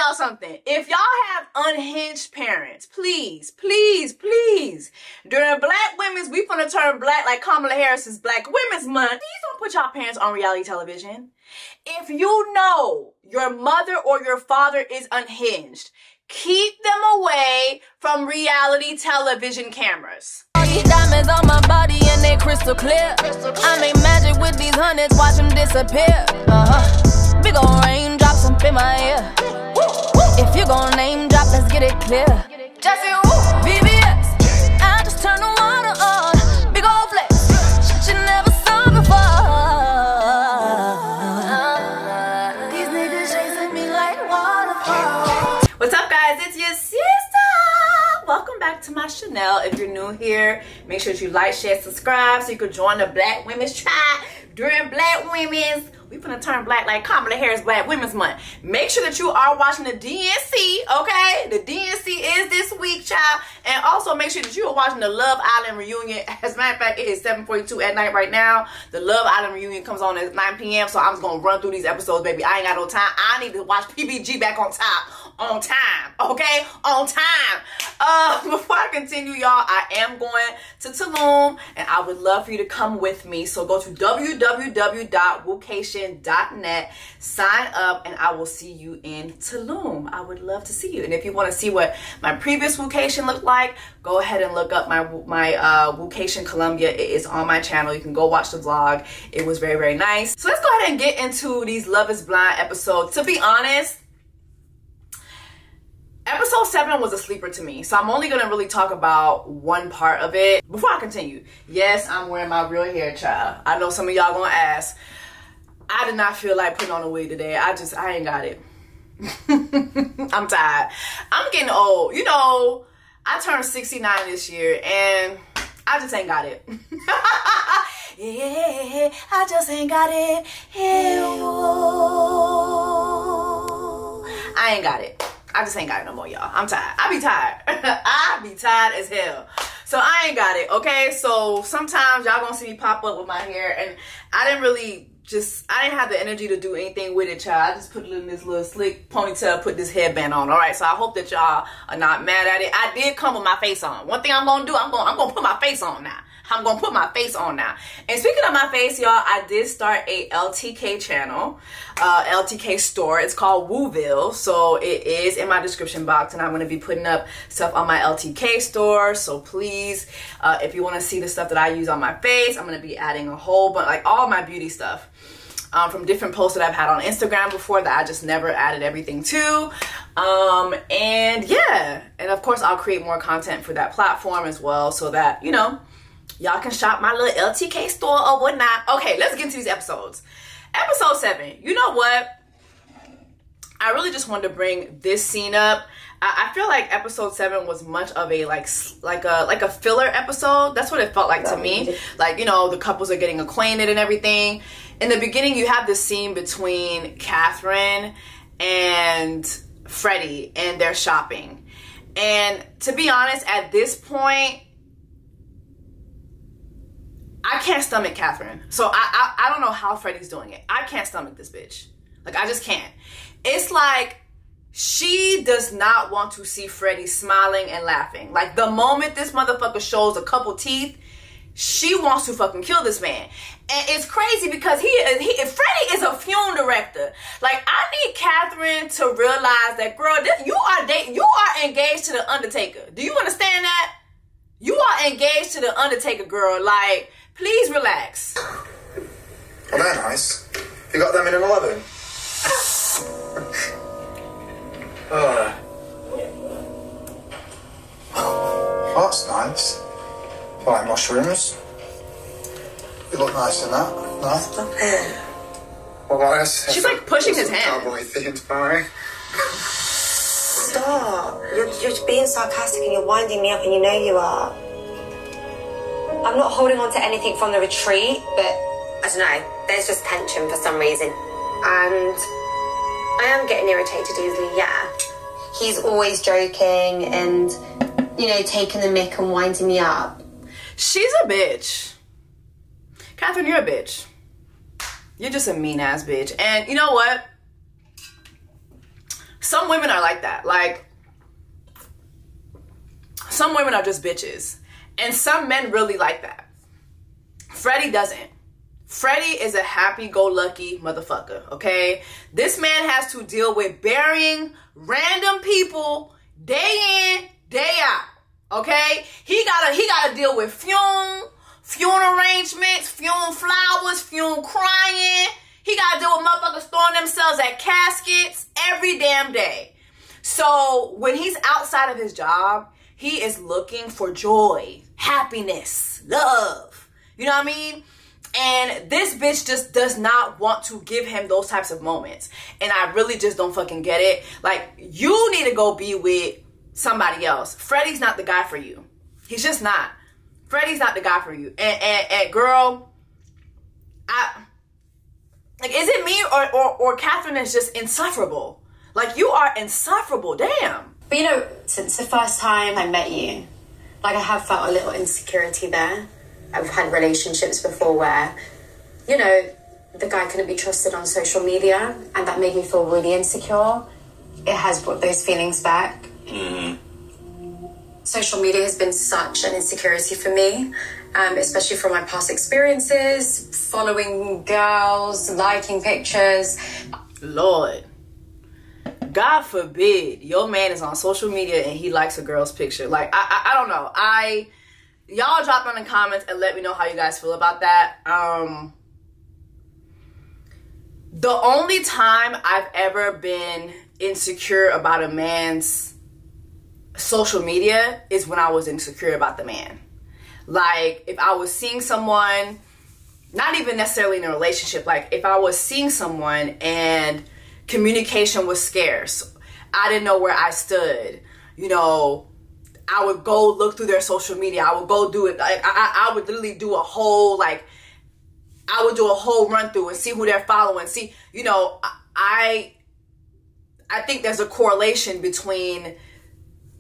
y'all something. If y'all have unhinged parents, please, please, please, during Black Women's, we finna turn black like Kamala Harris's Black Women's Month. Please don't put y'all parents on reality television. If you know your mother or your father is unhinged, keep them away from reality television cameras. These diamonds on my body and they crystal clear. I make magic with these hundreds, watch them disappear. Big ol' raindrops up in my ear. If you gon' name drop, let's get it clear. Jessie, VVS, I just turn the water on. Big ol' flex, shit you never saw before. These niggas chasing me like waterfalls. What's up, guys? It's your sister. Welcome back to my channel. If you're new here, make sure that you like, share, subscribe so you can join the Black Women's tribe during Black Women's. We finna turn black like Kamala Harris Black Women's Month. Make sure that you are watching the DNC, okay? The DNC is this week, child. And also make sure that you are watching the Love Island reunion. As a matter of fact, it is 7:42 at night right now. The Love Island reunion comes on at 9 p.m. So I'm just gonna run through these episodes, baby. I ain't got no time. I need to watch PBG back on time, okay? On time. Before I continue, y'all, I am going to Tulum, and I would love for you to come with me. So go to www.WOOCATION.net, sign up, and I will see you in Tulum. I would love to see you. And if you want to see what my previous WOOCATION looked like, go ahead and look up my WOOCATION Colombia. It is on my channel. You can go watch the vlog. It was very, very nice. So let's go ahead and get into these Love is Blind episodes. To be honest, Episode 7 was a sleeper to me, so I'm only going to really talk about one part of it. Before I continue, yes, I'm wearing my real hair, child. I know some of y'all going to ask. I did not feel like putting on a wig today. I ain't got it. I'm tired. I'm getting old. You know, I turned 69 this year, and I just ain't got it. Yeah, I just ain't got it. I ain't got it. I just ain't got it no more, y'all. I'm tired. I be tired. I be tired as hell. So I ain't got it, okay? So sometimes y'all gonna see me pop up with my hair, and I didn't have the energy to do anything with it, child. I just put it in this little slick ponytail, put this headband on, all right? So I hope that y'all are not mad at it. I did come with my face on. One thing I'm gonna do, I'm gonna put my face on now. I'm gonna put my face on now. And speaking of my face, y'all, I did start a LTK channel, LTK store. It's called Wooville. So it is in my description box, and I'm gonna be putting up stuff on my LTK store. So please, if you wanna see the stuff that I use on my face, I'm gonna be adding a whole bunch, like all my beauty stuff. From different posts that I've had on Instagram before that I just never added everything to. And yeah, and of course I'll create more content for that platform as well, so that, you know, y'all can shop my little LTK store or whatnot. Okay, let's get into these episodes. Episode 7, you know what? I really just wanted to bring this scene up. I feel like episode 7 was much of a like a filler episode. That's what it felt like to me. Like, you know, the couples are getting acquainted and everything. In the beginning, you have this scene between Catherine and Freddie, and they're shopping. And to be honest, at this point, I can't stomach Catherine. So I don't know how Freddie's doing it. I can't stomach this bitch. Like, I just can't. It's like she does not want to see Freddie smiling and laughing. Like, the moment this motherfucker shows a couple teeth, she wants to fucking kill this man. And it's crazy because Freddie is a film director. Like, I need Catherine to realize that, girl, you are engaged to the Undertaker. Do you understand that? You are engaged to the Undertaker, girl. Like, please relax. Oh, they're nice. You got them in an 11? Oh, that's nice. Fine mushrooms. You look nice in that. No? Stop it. Well, what else? She's like pushing his hand. Cowboy themed party. Stop. You're being sarcastic and you're winding me up, and you know you are. I'm not holding on to anything from the retreat, but I don't know. There's just tension for some reason. And I am getting irritated easily, yeah. He's always joking and, you know, taking the mick and winding me up. She's a bitch. Catherine, you're a bitch. You're just a mean ass bitch. And you know what? Some women are like that. Like, some women are just bitches. And some men really like that. Freddie doesn't. Freddie is a happy-go-lucky motherfucker, okay? This man has to deal with burying random people day in, day out, okay? He gotta deal with funeral arrangements, funeral flowers, funeral crying. He gotta deal with motherfuckers throwing themselves at caskets every damn day. So when he's outside of his job, he is looking for joy, happiness, love. You know what I mean? And this bitch just does not want to give him those types of moments. And I really just don't fucking get it. Like, you need to go be with somebody else. Freddie's not the guy for you. He's just not. Freddie's not the guy for you. And girl, like, is it me or Catherine is just insufferable? Like, you are insufferable, damn. But you know, since the first time I met you, like, I have felt a little insecurity there. I've had relationships before where, you know, the guy couldn't be trusted on social media, and that made me feel really insecure. It has brought those feelings back. Social media has been such an insecurity for me, especially from my past experiences, following girls, liking pictures. Lord, God forbid your man is on social media and he likes a girl's picture. Like, I don't know. Y'all drop in the comments and let me know how you guys feel about that. The only time I've ever been insecure about a man's social media is when I was insecure about the man. Like, if I was seeing someone, not even necessarily in a relationship, like if I was seeing someone and communication was scarce, I didn't know where I stood, you know, I would go look through their social media. I would go do it. Like, I would literally do a whole, like, I would do a whole run through and see who they're following. See, you know, I think there's a correlation between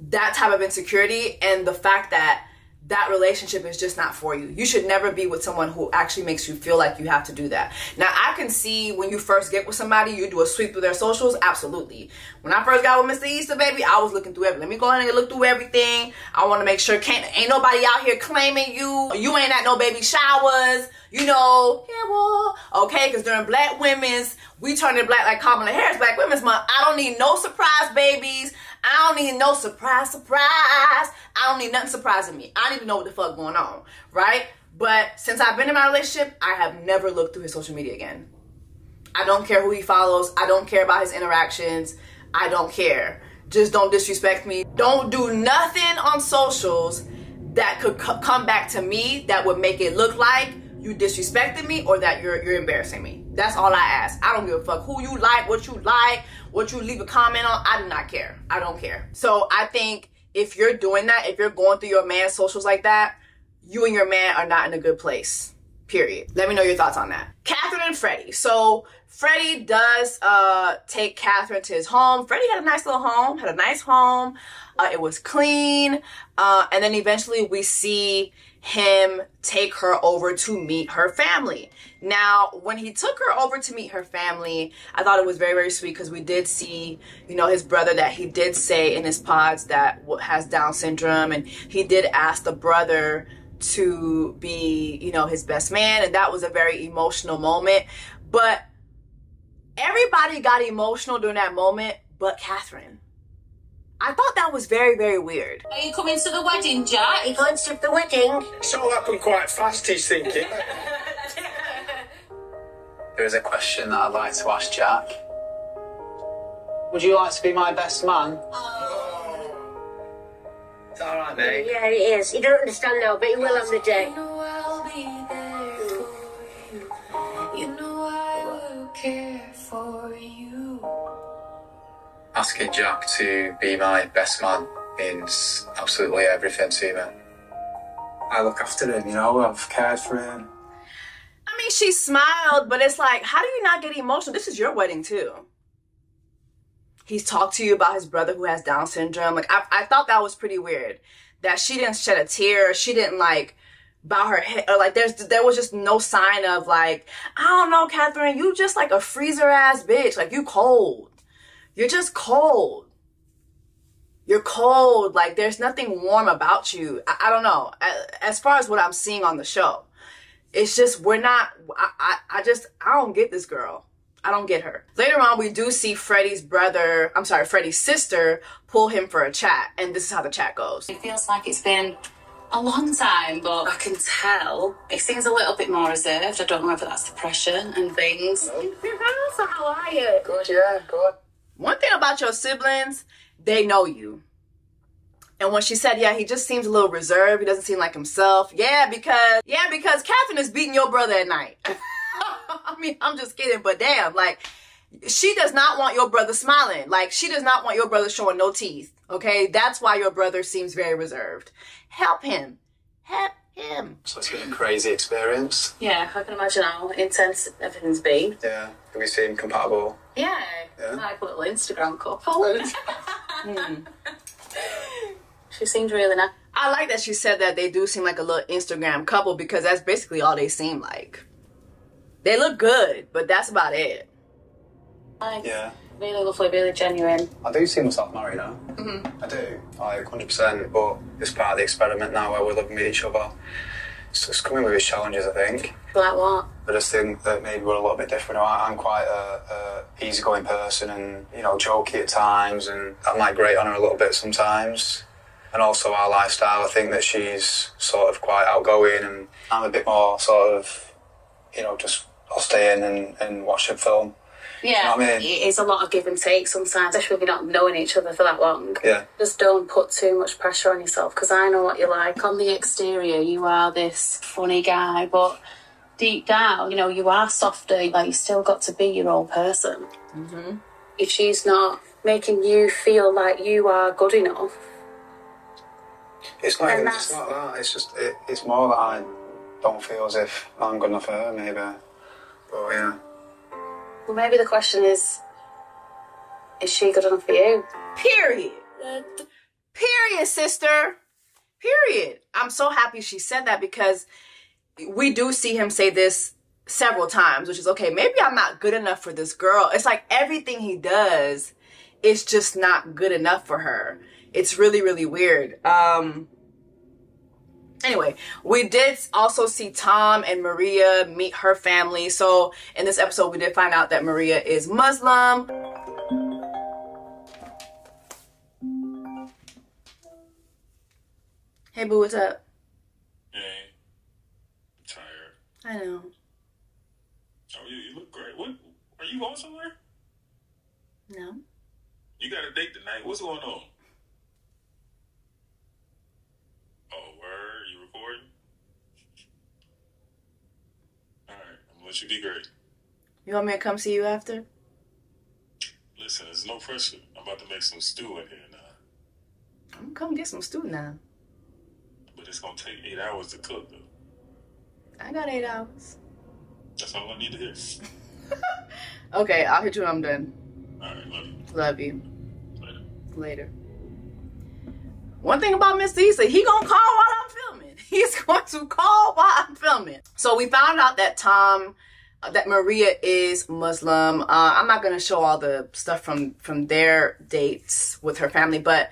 that type of insecurity and the fact that that relationship is just not for you. You should never be with someone who actually makes you feel like you have to do that. Now, I can see when you first get with somebody, you do a sweep through their socials. Absolutely. When I first got with Mr. Easter, baby, I was looking through everything. Let me go ahead and look through everything. I want to make sure ain't nobody out here claiming you. You ain't at no baby showers. You know, yeah, well, okay, because during Black Women's, we turn it black like Kamala Harris, Black Women's Month. I don't need no surprise babies. I don't need no surprise. I don't need nothing surprising me. I need to know what the fuck going on, right? But since I've been in my relationship, I have never looked through his social media again. I don't care who he follows. I don't care about his interactions. I don't care. Just don't disrespect me. Don't do nothing on socials that could come back to me that would make it look like you disrespected me or that you're embarrassing me. That's all I ask. I don't give a fuck who you like, what you leave a comment on. I do not care. I don't care. So I think if you're doing that, if you're going through your man's socials like that, you and your man are not in a good place. Period. Let me know your thoughts on that. Catherine and Freddie. So Freddie does take Catherine to his home. Freddie had a nice little home, had a nice home. It was clean. And then eventually we see him take her over to meet her family. Now, when he took her over to meet her family, I thought it was very, very sweet because we did see, you know, his brother that he did say in his pods that has Down syndrome, and he did ask the brother to be, you know, his best man, and that was a very emotional moment. But everybody got emotional during that moment but Catherine. I thought that was very, very weird. Are you coming to the wedding, Jack? He can't skip the wedding. It's all happened quite fast, he's thinking. There is a question that I'd like to ask Jack. Would you like to be my best man? Oh. It's all right, mate. Yeah, it is. You don't understand now, but you will on the day. You know I'll be there for you. You know I will care for you. Asking Jack to be my best man means absolutely everything to me. I look after him, you know, I've cared for him. I mean, she smiled, but it's like, how do you not get emotional? This is your wedding too. He's talked to you about his brother who has Down syndrome. Like, I thought that was pretty weird. That she didn't shed a tear. She didn't, like, bow her head. Or, like, there was just no sign of, like, I don't know, Catherine, you just, like, a freezer-ass bitch. Like, you cold. you're just cold. You're cold. Like, there's nothing warm about you. I don't know. As far as what I'm seeing on the show, it's just, we're not, I don't get this girl. I don't get her. Later on, we do see Freddie's sister pull him for a chat. And this is how the chat goes. It feels like it's been a long time, but I can tell it seems a little bit more reserved. I don't know whether that's depression and things. So how are you? Good, yeah, good. One thing about your siblings, they know you. And when she said, yeah, he just seems a little reserved. He doesn't seem like himself. Yeah, because Catherine is beating your brother at night. I mean, I'm just kidding, but damn, like, she does not want your brother smiling. Like, she does not want your brother showing no teeth, okay? That's why your brother seems very reserved. Help him. Help him. So it's been a crazy experience. Yeah, I can imagine how intense everything's been. Yeah, do we seem compatible? Yeah, like a little Instagram couple. She seemed really nice. I like that she said that they do seem like a little Instagram couple, because that's basically all they seem like. They look good, but that's about it. Like, Yeah. really lovely, really genuine. I do see myself married now. I do, like 100%, but it's part of the experiment now where we're living with each other. So it's coming with its challenges, I think. Like what? I just think that maybe we're a little bit different. I'm quite a easygoing person and, you know, jokey at times, and I might grate on her a little bit sometimes. And also our lifestyle, I think that she's sort of quite outgoing, and I'm a bit more sort of, you know, just I'll stay in and watch a film. Yeah, you know what I mean? It is a lot of give and take sometimes, especially when you're not knowing each other for that long. Yeah. Just don't put too much pressure on yourself, because I know what you're like. On the exterior, you are this funny guy, but deep down, you know, you are softer. Like, you still got to be your own person. If she's not making you feel like you are good enough, It's not even just like that. It's just it's more that I don't feel as if I'm good enough for her, maybe. But yeah. well, maybe the question is she good enough for you? Period. Period, sister. Period. I'm so happy she said that, because we do see him say this several times, which is, okay, maybe I'm not good enough for this girl. It's like everything he does is just not good enough for her. It's really, really weird. Anyway, we did also see Tom and Maria meet her family. So in this episode, we did find out that Maria is Muslim. Hey, boo, what's up? Hey, I'm tired. I know. Oh, you look great. What? Are you going somewhere? No. You got a date tonight? What's going on? Oh, word? You recording? All right, I'm gonna let you be great. You want me to come see you after? Listen, there's no pressure. I'm about to make some stew in here now. I'm gonna come get some stew now. But it's gonna take 8 hours to cook, though. I got 8 hours. That's all I need to hear. Okay, I'll hit you when I'm done. All right, love you. Love you. Later. Later. One thing about Mr. Issa, he gonna call while I'm filming. He's going to call while I'm filming. So we found out that that Maria is Muslim. I'm not gonna show all the stuff from their dates with her family, but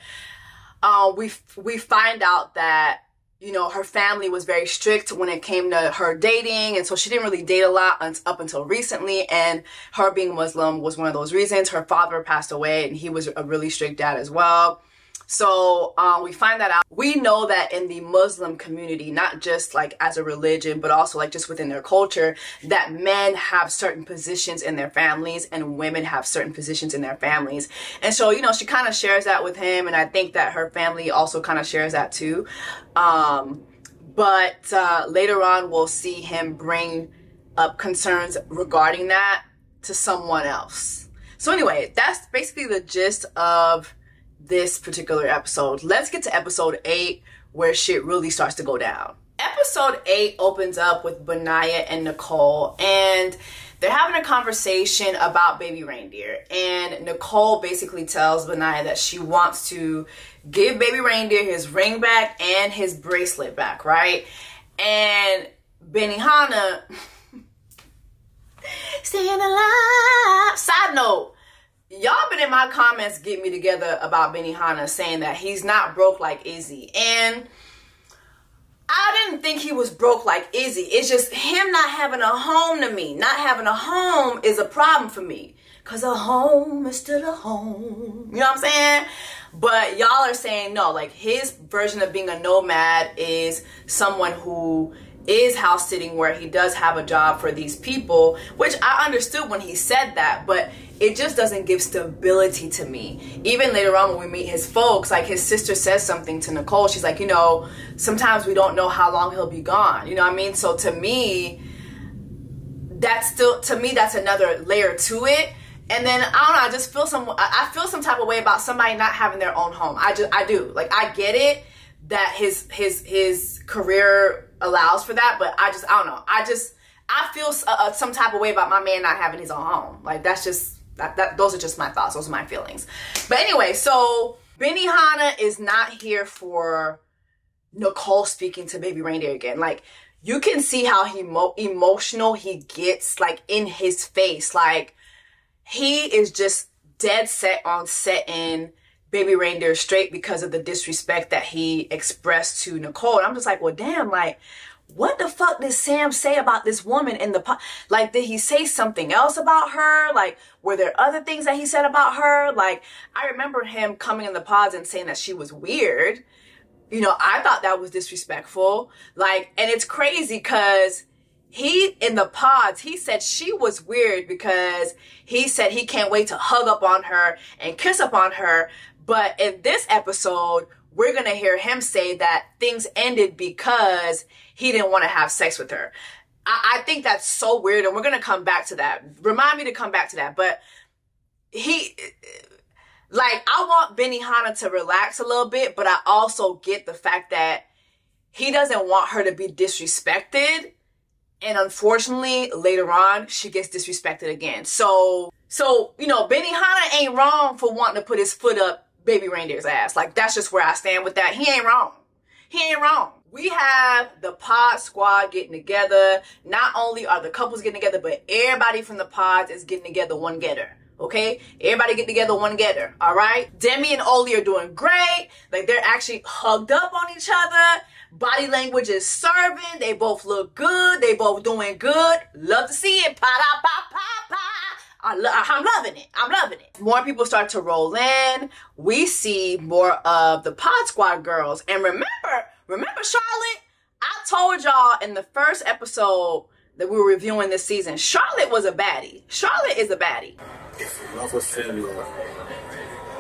we find out that, you know, her family was very strict when it came to her dating, and so she didn't really date a lot up until recently, and her being Muslim was one of those reasons. Her father passed away, and he was a really strict dad as well. So we find that out. We know that in the Muslim community, not just like as a religion, but also like just within their culture, that men have certain positions in their families and women have certain positions in their families. And so, you know, she kind of shares that with him, and I think that her family also kind of shares that too. But later on, we'll see him bring up concerns regarding that to someone else. So anyway, that's basically the gist of this particular episode. Let's get to episode 8, where shit really starts to go down. Episode 8 opens up with Benaya and Nicole, and they're having a conversation about baby reindeer. And Nicole basically tells Benaya that she wants to give baby reindeer his ring back and his bracelet back, right? And Benihana, staying alive. Side note, y'all been in my comments Get Me Together about Benihana saying that he's not broke like Izzy. And I didn't think he was broke like Izzy. It's just him not having a home to me. Not having a home is a problem for me. Because a home is still a home. You know what I'm saying? But y'all are saying no. Like, his version of being a nomad is someone who is house sitting, where he does have a job for these people, which I understood when he said that, but it just doesn't give stability to me. Even later on when we meet his folks, like, his sister says something to Nicole. She's like, you know, sometimes we don't know how long he'll be gone. You know what I mean? So to me, that's another layer to it. And then, I don't know, I just feel I feel some type of way about somebody not having their own home. I do. Like, I get it that his career allows for that, but I don't know. I feel some type of way about my man not having his own home. Like, that's just, those are just my thoughts. Those are my feelings. But anyway, so Benihana is not here for Nicole speaking to Baby Reindeer again. Like, you can see how emotional he gets, like, in his face. Like, he is just dead set on setting Baby Reindeer straight because of the disrespect that he expressed to Nicole. And I'm just like, well, damn, like, what the fuck did Sam say about this woman in the like, did he say something else about her? Like, were there other things that he said about her? Like, I remember him coming in the pods and saying that she was weird. You know, I thought that was disrespectful. Like, and it's crazy because in the pods, he said she was weird because he said he can't wait to hug up on her and kiss up on her. But in this episode, we're going to hear him say that things ended because he didn't want to have sex with her. I think that's so weird, and we're going to come back to that. Remind me to come back to that. But I want Benihana to relax a little bit, but I also get the fact that he doesn't want her to be disrespected. And unfortunately, later on, she gets disrespected again. So, you know, Benihana ain't wrong for wanting to put his foot up Baby Reindeer's ass. Like, that's just where I stand with that. He ain't wrong. He ain't wrong. We have the pod squad getting together. Not only are the couples getting together, but everybody from the pods is getting together one getter. Okay? Everybody get together one getter. All right? Demi and Oli are doing great. Like, they're actually hugged up on each other. Body language is serving. They both look good. They both doing good. Love to see it. Pa-da-pa-pa-pa. I'm loving it. I'm loving it. More people start to roll in. We see more of the pod squad girls. And remember Charlotte? I told y'all in the first episode that we were reviewing this season, Charlotte was a baddie. Charlotte is a baddie. If another failure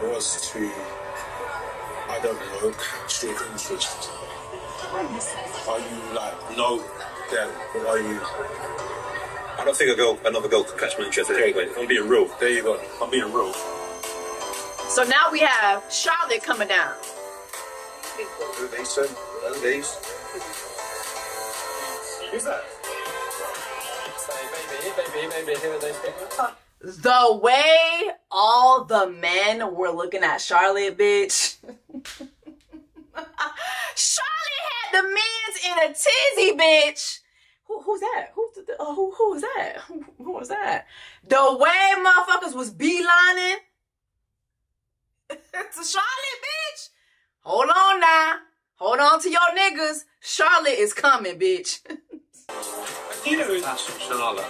was to, I don't know, catch your interest, are you like, no, then, or are you? I don't think another girl could catch my interest anyway. I'm being real. There you go. I'm being real. So now we have Charlotte coming down. Who they said? These. Who's that? Baby, who are those people? The way all the men were looking at Charlotte, bitch. Charlotte had the men's in a tizzy, bitch. Who's that? Who was that? Who was that? The way motherfuckers was beelining to Charlotte, bitch. Hold on now. Hold on to your niggas. Charlotte is coming, bitch. Do you know who that's from, Charlotte?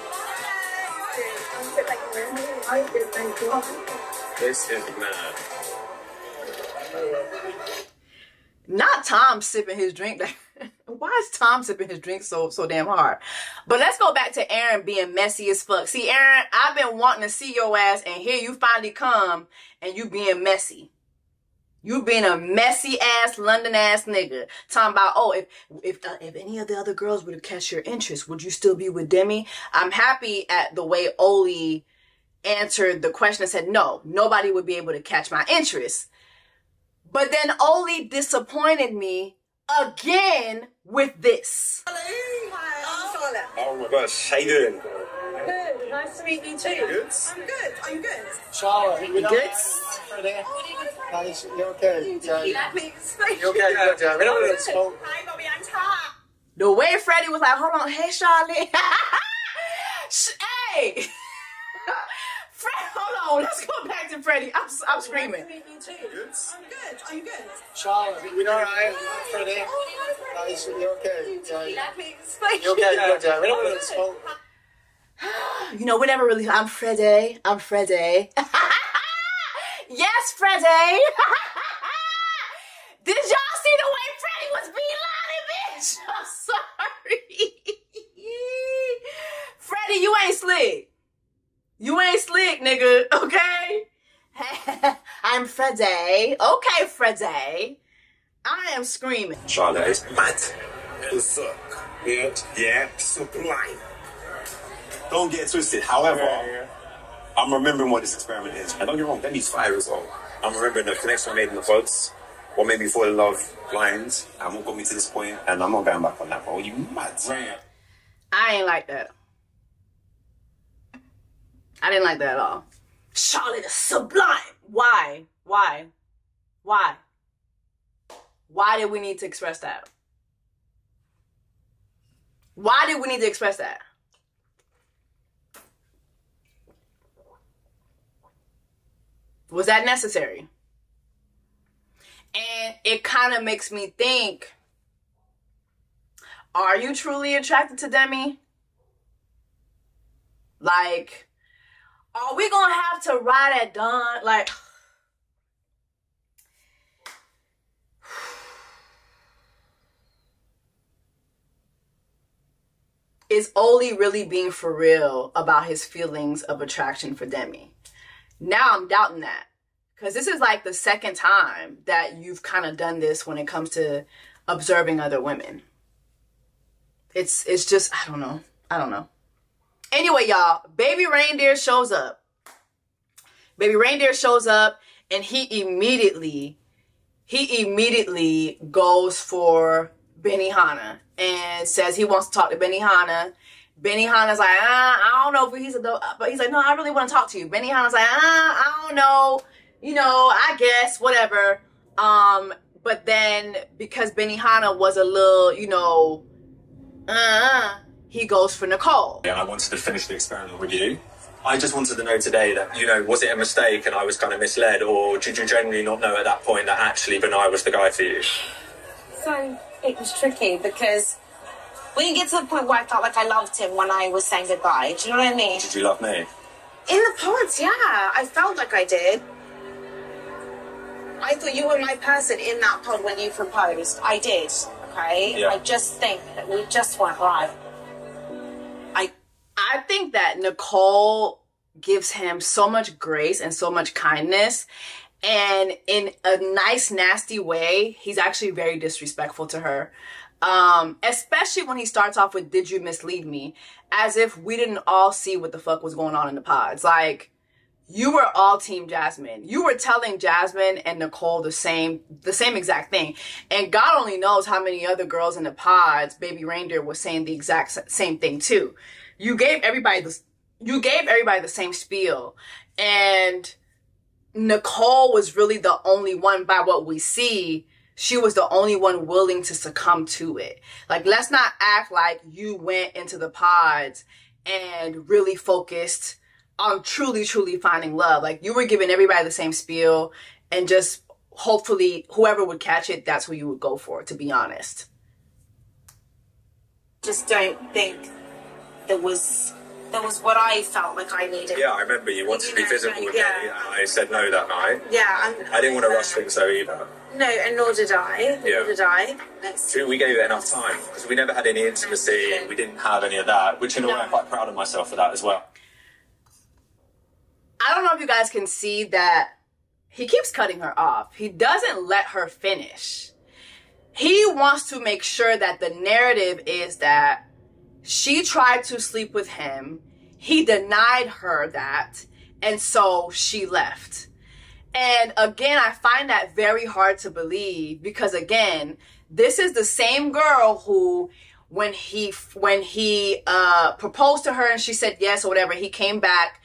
This is mad. Not Tom sipping his drink. Why is Tom sipping his drink so damn hard? But let's go back to Aaron being messy as fuck. See, Aaron, I've been wanting to see your ass, and here you finally come, and you being messy. You being a messy ass London ass nigga. Talking about, oh, if any of the other girls would have catch your interest, would you still be with Demi? I'm happy at the way Oli answered the question and said, no, nobody would be able to catch my interest. But then Oli disappointed me again with this. Oh my gosh, how you doing? Good. Nice to meet you too. Good? I'm good. Are you good? Charlotte, You good? Nice, you okay? Yeah, please. You okay? Hi, Bobby. I'm Tom. The way Freddie was like, hold on, hey, Charlotte. Hey. Hold No, let's go back to Freddie. I'm screaming. Nice to meet you too. I'm good. Are you good? Charlotte, you know, I'm Freddie. Nice, you okay? Yeah. Please. You okay? Yeah. We don't really smoke. You know, we never really. I'm Freddie. Yes, Freddie. Did y'all see the way Freddie was beelining, bitch? I'm sorry. Freddie, you ain't slick. You ain't slick, nigga. Okay? I'm Freddie. Okay, Freddie. I am screaming. Charlotte is mad. What's up? Yeah, sublime. Don't get twisted. However, I'm remembering what this experiment is. And don't get me wrong, Demi's fire as well. I'm remembering the connection I made in the pods. What made me fall in love blind. And what got me to this point. And I'm not going back on that, bro. You mad? I ain't like that. I didn't like that at all. Charlotte is sublime. Why? Why did we need to express that? Why did we need to express that? Was that necessary? And it kind of makes me think, are you truly attracted to Demi? Like, are we gonna have to ride at dawn? Like, is Oli really being for real about his feelings of attraction for Demi? Now I'm doubting that. Because this is like the second time that you've kind of done this when it comes to observing other women. It's just, I don't know. Anyway, y'all, Baby Reindeer shows up. And he immediately goes for Benihana and says he wants to talk to Benihana. Benihana's like, I don't know if he's but he's like, no, I really want to talk to you. Benihana's like, I don't know. You know, I guess, whatever. But then because Benihana was a little, you know, he goes for Nicole. Yeah, I wanted to finish the experiment with you. I just wanted to know today that, you know, was it a mistake and I was kind of misled, or did you genuinely not know at that point that actually Benai was the guy for you? So it was tricky because when you get to the point where I felt like I loved him when I was saying goodbye, do you know what I mean? Did you love me? In the pods, yeah. I felt like I did. I thought you were my person in that pod when you proposed. I did, okay? Yeah. I just think that we just weren't right. I think that Nicole gives him so much grace and so much kindness. And in a nice, nasty way, he's actually very disrespectful to her. Especially when he starts off with, did you mislead me? As if we didn't all see what the fuck was going on in the pods. Like, you were all team Jasmine. You were telling Jasmine and Nicole the same exact thing. And God only knows how many other girls in the pods Baby Reindeer was saying the exact same thing too. You gave everybody the same spiel. And Nicole was really the only one, by what we see, she was the only one willing to succumb to it. Like, let's not act like you went into the pods and really focused on truly, truly finding love. Like, you were giving everybody the same spiel, and just hopefully whoever would catch it, that's who you would go for, to be honest. Just don't think there was what I felt like I needed. Yeah, I remember you wanted to be physical with me, and I said no that night. Yeah. I didn't want to rush things though either. No, and nor did I. Nor did I. We gave it enough time, because we never had any intimacy, we didn't have any of that, which in a way I'm quite proud of myself for that as well. I don't know if you guys can see that he keeps cutting her off. He doesn't let her finish. He wants to make sure that the narrative is that she tried to sleep with him, he denied her that, and so she left. And again, I find that very hard to believe, because again, this is the same girl who, when he proposed to her and she said yes or whatever, he came back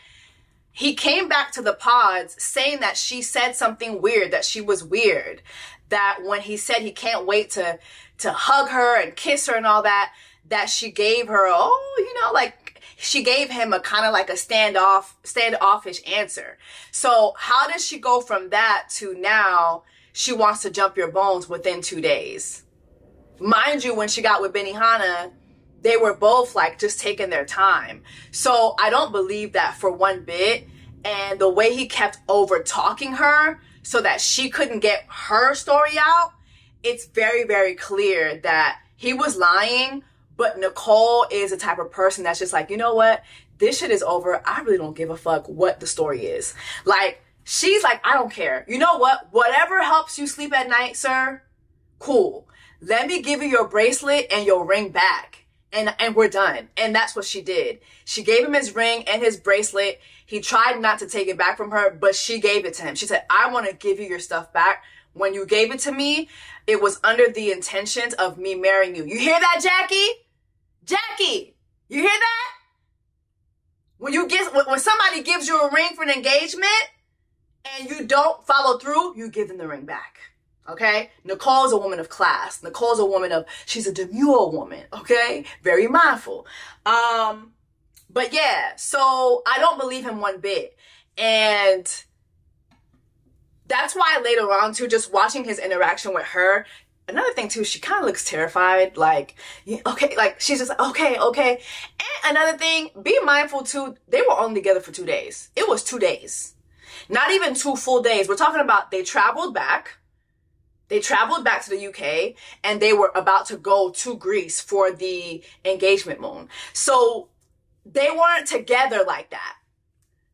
to the pods saying that she said something weird, that she was weird, that when he said he can't wait to hug her and kiss her and all that, that she gave her, like, she gave him a kind of like a standoffish answer. So how does she go from that to now she wants to jump your bones within 2 days? Mind you, when she got with Benihana, they were both like just taking their time. So I don't believe that for one bit. And the way he kept over talking her so that she couldn't get her story out, it's very, very clear that he was lying. But Nicole is the type of person that's just like, you know what? This shit is over. I really don't give a fuck what the story is. Like, she's like, I don't care. You know what? Whatever helps you sleep at night, sir, cool. Let me give you your bracelet and your ring back. And we're done. And that's what she did. She gave him his ring and his bracelet. He tried not to take it back from her, but she gave it to him. She said, I want to give you your stuff back. When you gave it to me, it was under the intentions of me marrying you. You hear that, Jackie? Jackie, you hear that? When somebody gives you a ring for an engagement and you don't follow through, you give them the ring back. Okay? Nicole's a woman of class. Nicole's a woman of, she's a demure woman. Okay? Very mindful. But yeah, so I don't believe him one bit. And that's why later on too, just watching his interaction with her, another thing too, she kind of looks terrified. Like, okay, like she's just like, okay. And another thing, be mindful too, they were only together for 2 days. It was 2 days. Not even 2 full days. We're talking about they traveled back. They traveled back to the UK and they were about to go to Greece for the engagement moon. So they weren't together like that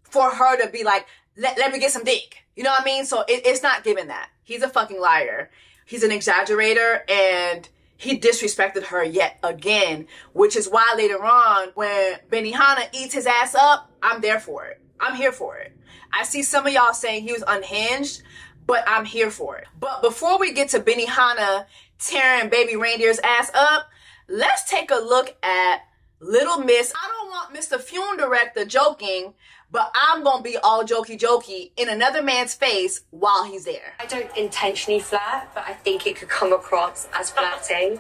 for her to be like, let me get some dick. You know what I mean? So it's not given that. He's a fucking liar. He's an exaggerator and he disrespected her yet again, which is why later on when Benihana eats his ass up, I'm there for it. I'm here for it. I see some of y'all saying he was unhinged, but I'm here for it. But before we get to Benihana tearing baby reindeer's ass up, let's take a look at Little Miss. I don't want Mr. Fume Director joking, but I'm gonna be all jokey in another man's face while he's there. I don't intentionally flirt, but I think it could come across as flirting.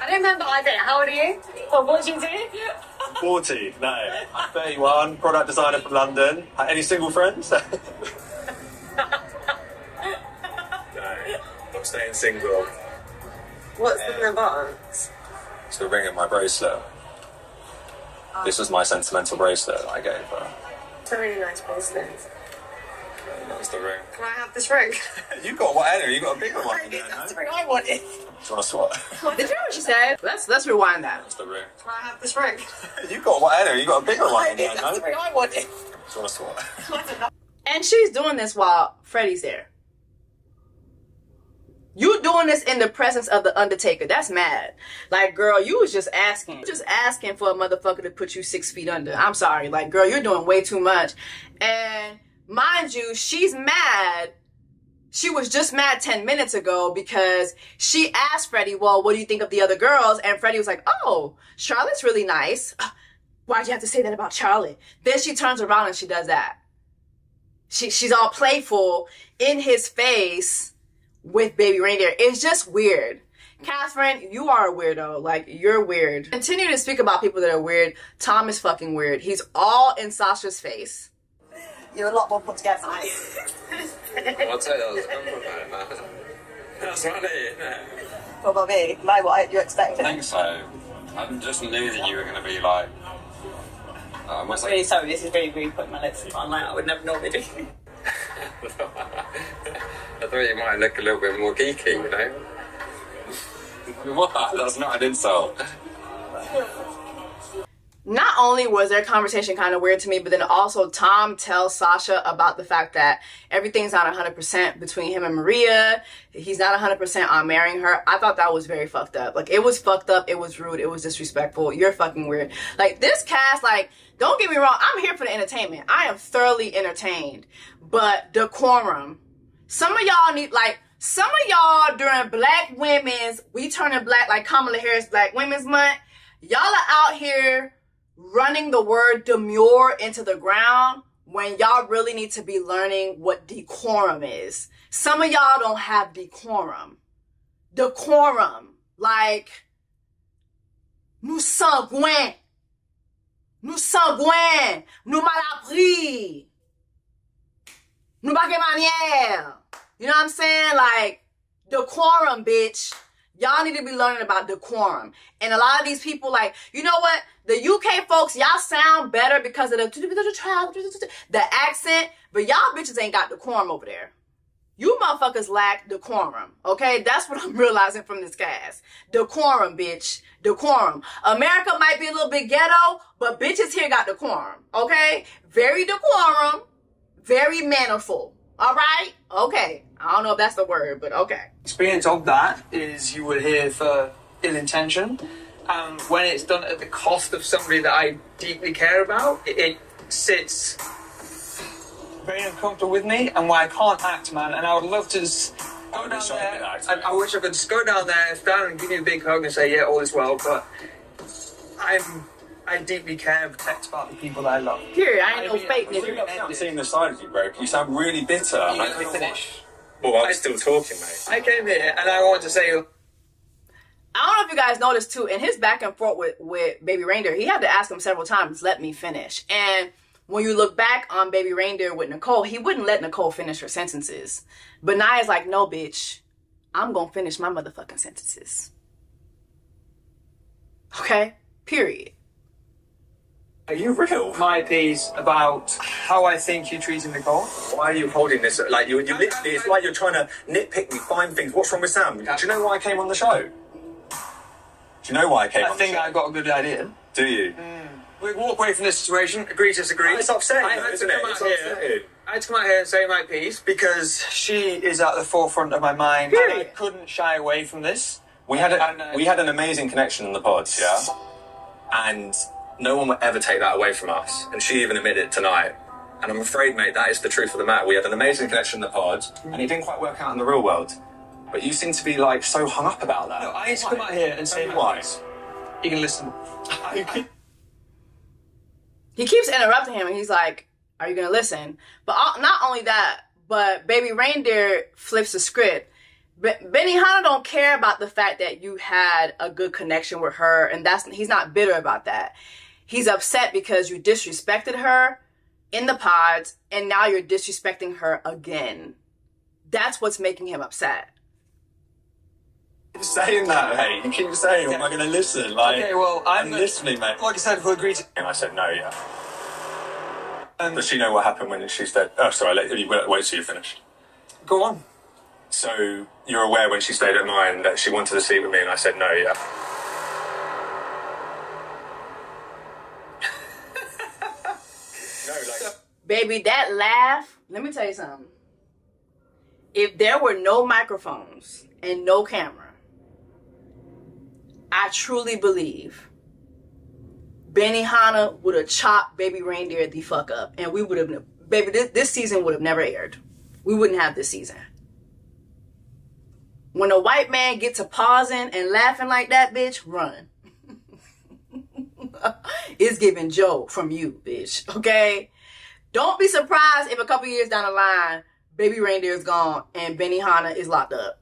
I don't remember either. How old are you? What did you do? 40, no. I'm 31, product designer from London. Any single friends? No, I'm staying single. What's the ring in box? It's the ring in my bracelet. This was my sentimental bracelet that I gave her. It's a really nice bracelet. That's the ring. Can I have this ring? You got what, Anna? You got a bigger one. That's the ring I wanted. Do you want to swap? Did you hear what she said? Let's rewind that. That's the ring. Can I have this ring? You got what, Anna? You got a bigger one. That's the ring I wanted. Do you want to swap? And she's doing this while Freddie's there. You doing this in the presence of the Undertaker. That's mad. Like, girl, you was just asking. Just asking for a motherfucker to put you 6 feet under. I'm sorry. Like, girl, you're doing way too much. And mind you, she's mad. She was just mad 10 minutes ago because she asked Freddie, well, what do you think of the other girls? And Freddie was like, oh, Charlotte's really nice. Why'd you have to say that about Charlotte? Then she turns around and she does that. She's all playful in his face with baby reindeer. It's just weird. Catherine, you are a weirdo. Like, you're weird. Continue to speak about people that are weird. Tom is fucking weird. He's all in Sasha's face. You're a lot more put together. I'll take that as a compliment, man. That's funny, isn't it? What about me? My what you expected? I think so. I just knew that you were going to be like... I'm really sorry, this is really rude putting my lips on like I would never normally do. I thought you might look a little bit more geeky, you know? What? That's not an insult. Not only was their conversation kind of weird to me, but then also Tom tells Sasha about the fact that everything's not 100% between him and Maria. He's not 100% on marrying her. I thought that was very fucked up. Like, it was fucked up. It was rude. It was disrespectful. You're fucking weird. Like, this cast, like, don't get me wrong. I'm here for the entertainment. I am thoroughly entertained. But decorum. Some of y'all need, like, some of y'all during Black Women's, we turning black, like Kamala Harris Black Women's Month, y'all are out here running the word demure into the ground when y'all really need to be learning what decorum is. Some of y'all don't have decorum. Decorum. Like, Nous sanguins. Nous sanguins. Nous malappris. Nous pas manière. You know what I'm saying? Like, decorum, bitch. Y'all need to be learning about decorum. And a lot of these people, like, you know what? The UK folks, y'all sound better because of the accent, but y'all bitches ain't got decorum over there. You motherfuckers lack decorum, okay? That's what I'm realizing from this cast. Decorum, bitch. Decorum. America might be a little bit ghetto, but bitches here got decorum, okay? Very decorum, very mannerful. All right? Okay. I don't know if that's the word, but okay. Experience of that is you were here for ill intention. And when it's done at the cost of somebody that I deeply care about, it sits very uncomfortable with me and why I can't act, man. And I would love to just go down there. I wish I could just go down there, stand and give you a big hug and say, yeah, all is well. But I deeply care and protect about the people that I love. Period. I ain't no fake nigga. I'm seeing the side of you, bro. You sound really bitter. Let me finish. Well, I was still talking, mate. I came here and I wanted to say... I don't know if you guys noticed too, in his back and forth with Baby Reindeer, he had to ask him several times, let me finish. And when you look back on Baby Reindeer with Nicole, he wouldn't let Nicole finish her sentences. But Naya's like, no, bitch, I'm gonna finish my motherfucking sentences. Okay? Period. Are you real? My piece about how I think you treated Nicole. Why are you holding this? Like, you literally, it's like you're trying to nitpick me, find things. What's wrong with Sam? Do you know why I came on the show? Do you know why I came on the show? I think I got a good idea. Do you? We walk away from this situation, agree to disagree. It's upsetting, isn't it? It's upsetting. I had to come out here and say my piece because she is at the forefront of my mind. And I couldn't shy away from this. We had an amazing connection in the pods, yeah? And no one will ever take that away from us. And she even admitted it tonight. And I'm afraid, mate, that is the truth of the matter. We had an amazing connection in the pod, and it didn't quite work out in the real world. But you seem to be, like, so hung up about that. No, I need to come out here and say why. You can listen. He keeps interrupting him, and he's like, are you going to listen? But not only that, but Baby Reindeer flips the script. Benihana don't care about the fact that you had a good connection with her, and he's not bitter about that. He's upset because you disrespected her in the pods, and now you're disrespecting her again. That's what's making him upset. Keep saying that, mate. You keep saying, am I going to listen? Like, okay, well, I'm listening, mate. Like I said, we'll agree to... And I said no, yeah. Does she know what happened when she said... Oh, sorry, wait till you're finished. Go on. So, you're aware when she stayed at mine that she wanted to sleep with me and I said no, yeah? Baby, that laugh, let me tell you something. If there were no microphones and no camera, I truly believe Benihana would have chopped Baby Reindeer the fuck up. And we would have, baby, this season would have never aired. We wouldn't have this season. When a white man gets to pausing and laughing like that, bitch, run. It's giving Joe from you, bitch, okay? Don't be surprised if a couple years down the line, Baby Reindeer is gone and Benihana is locked up.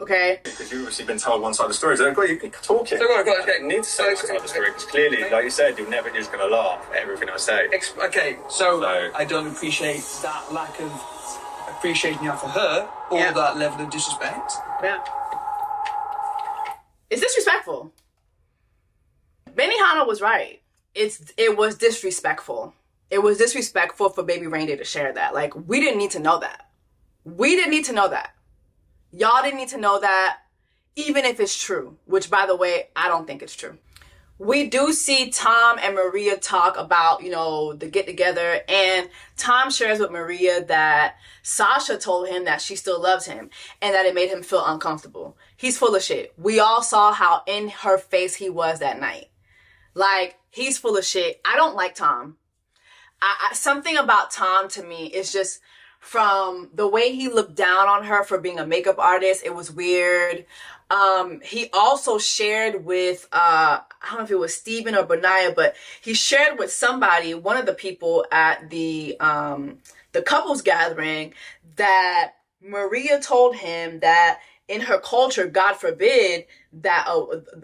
Okay? Because you've obviously been told one side of the story, so you keep talking. So you need to say one side of the story, because clearly, like you said, you're never just going to laugh at everything I say. Okay, so I don't appreciate that lack of appreciation you have for her, or that level of disrespect. Yeah. It's disrespectful. Benihana was right. It was disrespectful. It was disrespectful for Baby Reindeer to share that. Like, we didn't need to know that. We didn't need to know that. Y'all didn't need to know that, even if it's true. Which, by the way, I don't think it's true. We do see Tom and Maria talk about, you know, the get-together. And Tom shares with Maria that Sasha told him that she still loves him. And that it made him feel uncomfortable. He's full of shit. We all saw how in her face he was that night. Like, he's full of shit. I don't like Tom. Something about Tom to me is just from the way he looked down on her for being a makeup artist. It was weird. He also shared with, I don't know if it was Steven or Benaya, but he shared with somebody, one of the people at the couples gathering, that Maria told him that in her culture, God forbid that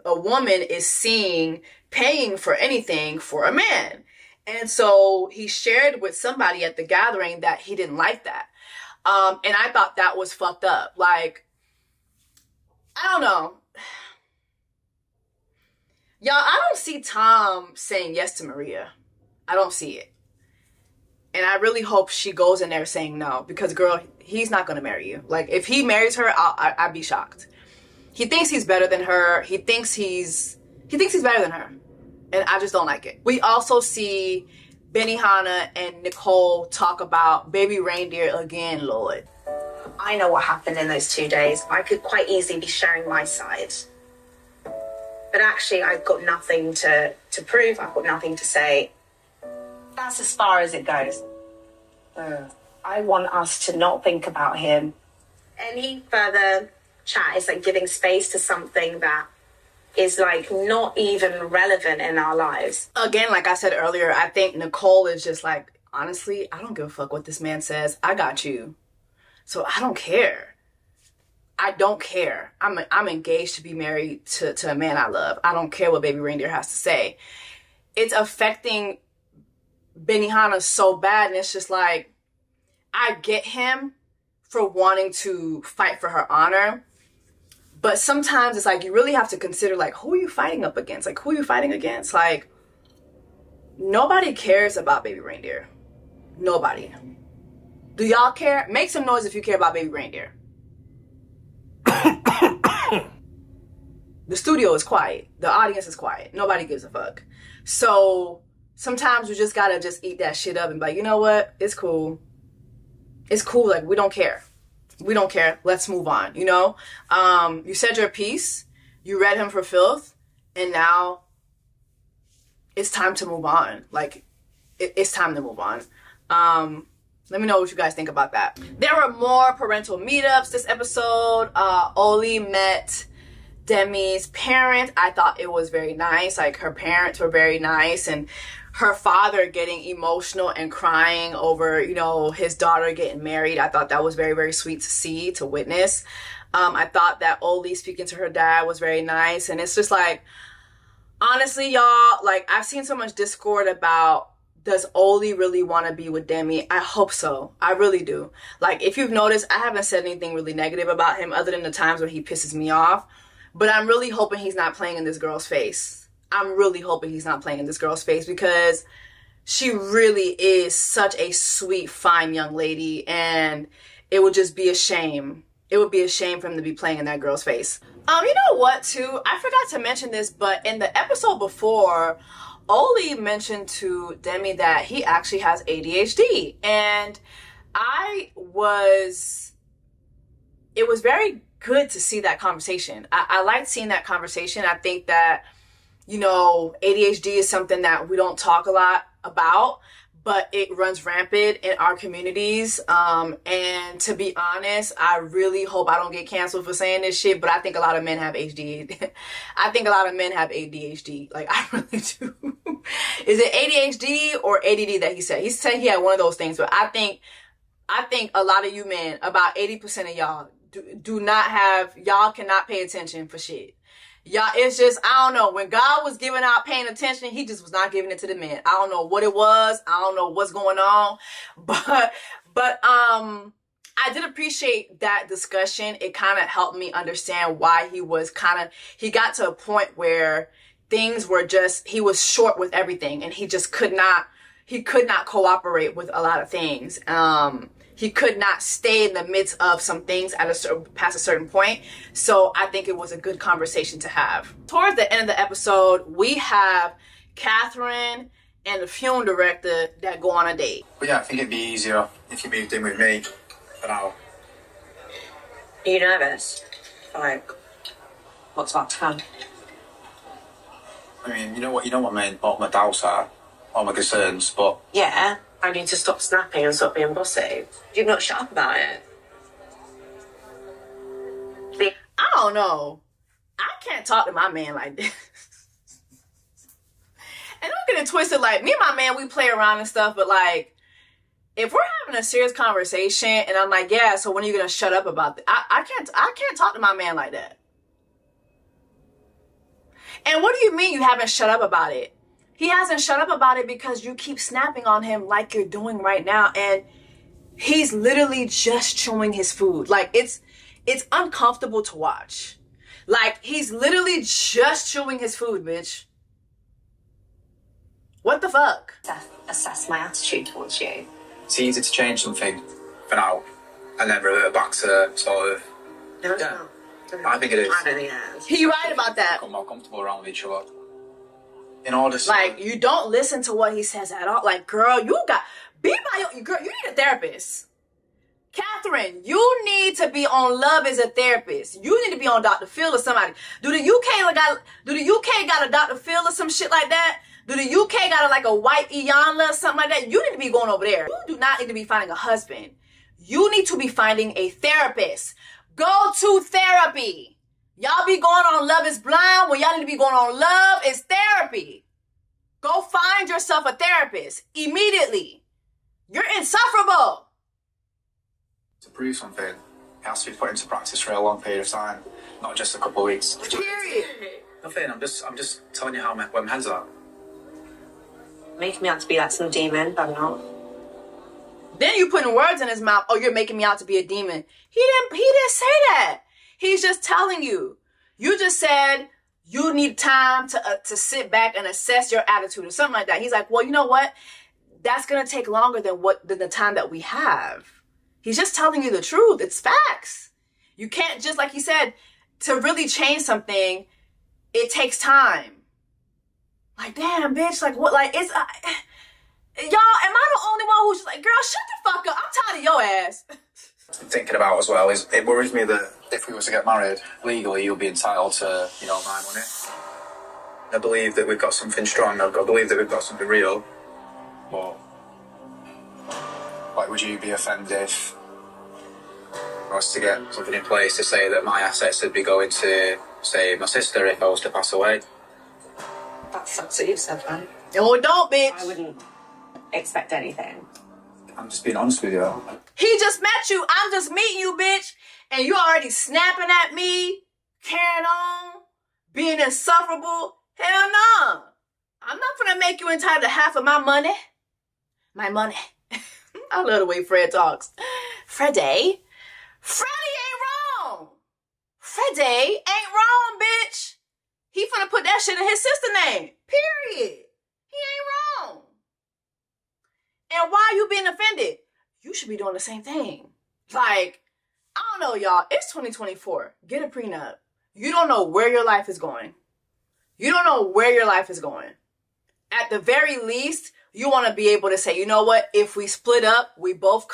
a woman is seen paying for anything for a man. And so he shared with somebody at the gathering that he didn't like that. And I thought that was fucked up. Like, I don't know. Y'all, I don't see Tom saying yes to Maria. I don't see it. And I really hope she goes in there saying no. Because, girl, he's not going to marry you. Like, if he marries her, I'd be shocked. He thinks he's better than her. He thinks he's better than her. And I just don't like it. We also see Benihana and Nicole talk about baby reindeer again, Lord. I know what happened in those 2 days. I could quite easily be sharing my side. But actually, I've got nothing to prove. I've got nothing to say. That's as far as it goes. I want us to not think about him. Any further chat is like giving space to something that is like not even relevant in our lives. Again, like I said earlier, I think Nicole is just like, honestly, I don't give a fuck what this man says. I got you. So I don't care. I don't care. I'm engaged to be married to a man I love. I don't care what baby reindeer has to say. It's affecting Benihana so bad, and it's just like, I get him for wanting to fight for her honor, but sometimes it's like you really have to consider, like, who are you fighting up against? Like, who are you fighting against? Like, nobody cares about baby reindeer. Nobody. Do y'all care? Make some noise if you care about baby reindeer. The studio is quiet. The audience is quiet. Nobody gives a fuck. So sometimes you just gotta just eat that shit up and be like, you know what? It's cool. It's cool. Like, we don't care. We don't care. Let's move on, you know? You said your piece. You read him for filth. And now it's time to move on. Like, it's time to move on. Let me know what you guys think about that. There were more parental meetups this episode. Oli met Demi's parents. I thought it was very nice. Like, her parents were very nice, and her father getting emotional and crying over, you know, his daughter getting married. I thought that was very, very sweet to see, to witness. I thought that Oli speaking to her dad was very nice. And it's just like, honestly, y'all, like, I've seen so much discord about, does Oli really want to be with Demi? I hope so. I really do. Like, if you've noticed, I haven't said anything really negative about him other than the times where he pisses me off. But I'm really hoping he's not playing in this girl's face. I'm really hoping he's not playing in this girl's face, because she really is such a sweet, fine young lady. And it would just be a shame. It would be a shame for him to be playing in that girl's face. You know what, too? I forgot to mention this, but in the episode before, Oli mentioned to Demi that he actually has ADHD. And it was very good to see that conversation. I liked seeing that conversation. I think that, you know, ADHD is something that we don't talk a lot about, but it runs rampant in our communities. And to be honest, I really hope I don't get canceled for saying this shit, but I think a lot of men have ADHD. I think a lot of men have ADHD. Like, I really do. Is it ADHD or ADD that he said? He said he had one of those things, but I think a lot of you men, about 80% of y'all, do not have, y'all cannot pay attention for shit. Y'all, it's just, I don't know. When God was giving out paying attention, he just was not giving it to the men. I don't know what it was. I don't know what's going on. But I did appreciate that discussion. It kind of helped me understand why he got to a point where things were just, he was short with everything, and he just could not cooperate with a lot of things. He could not stay in the midst of some things past a certain point. So I think it was a good conversation to have. Towards the end of the episode, we have Catherine and the film director that go on a date. But yeah, I think it'd be easier if you moved in with me for now. Are you nervous? Like, what's that to come? I mean, you know what my doubts are, all my concerns, but... Yeah, I need to stop snapping and stop being bossy. You've not shut up about it. I don't know. I can't talk to my man like this. And don't get it twisted, like, me and my man, we play around and stuff, but like, if we're having a serious conversation and I'm like, yeah, so when are you gonna shut up about it? I can't talk to my man like that. And what do you mean you haven't shut up about it? He hasn't shut up about it because you keep snapping on him like you're doing right now, and he's literally just chewing his food. Like, it's uncomfortable to watch. Like, he's literally just chewing his food, bitch. What the fuck? Assess my attitude towards you. It's easy to change something for now and then revert back to sort of... No, it's not. I think it is. I don't think it is. He's right about that. Become more comfortable around each other. In order to... Like, you don't listen to what he says at all. Like, girl, you need a therapist. Catherine, you need to be on Love as a Therapist. You need to be on Dr. Phil or somebody. Do the UK got a Dr. Phil or some shit like that? Do the UK got like a white Iyanla or something like that? You need to be going over there. You do not need to be finding a husband. You need to be finding a therapist. Go to therapy. Y'all be going on Love is Blind when y'all need to be going on Love is Therapy. Go find yourself a therapist immediately. You're insufferable. To prove something, it has to be put into practice for a long period of time, not just a couple of weeks. Period. Nothing. I'm just telling you where my head's at. Making me out to be like some demon, but I'm not. Then you putting words in his mouth. Oh, you're making me out to be a demon. He didn't say that. He's just telling you. You just said you need time to sit back and assess your attitude or something like that. He's like, well, you know what? That's gonna take longer than the time that we have. He's just telling you the truth. It's facts. You can't just, like he said, to really change something, it takes time. Like, damn, bitch, like, what, like, it's, y'all, am I the only one who's just like, girl, shut the fuck up, I'm tired of your ass. I'm thinking about as well is, it worries me that if we were to get married, legally you'll be entitled to, you know, my money. I believe that we've got something strong, I believe that we've got something real, but, like, would you be offended if I was to get something in place to say that my assets would be going to, say, my sister if I was to pass away? That sucks that you said that. No, don't, bitch. I wouldn't expect anything. I'm just being honest with you. He just met you. I'm just meeting you, bitch. And you already snapping at me, carrying on, being insufferable. Hell no. I'm not gonna make you entitled to half of my money. My money. I love the way Fred talks. Freddie ain't wrong. Freddie ain't wrong, bitch. He finna put that shit in his sister's name. Period. He ain't wrong. And why are you being offended? You should be doing the same thing. Like, I don't know, y'all. It's 2024. Get a prenup. You don't know where your life is going. You don't know where your life is going. At the very least, you want to be able to say, you know what? If we split up, we both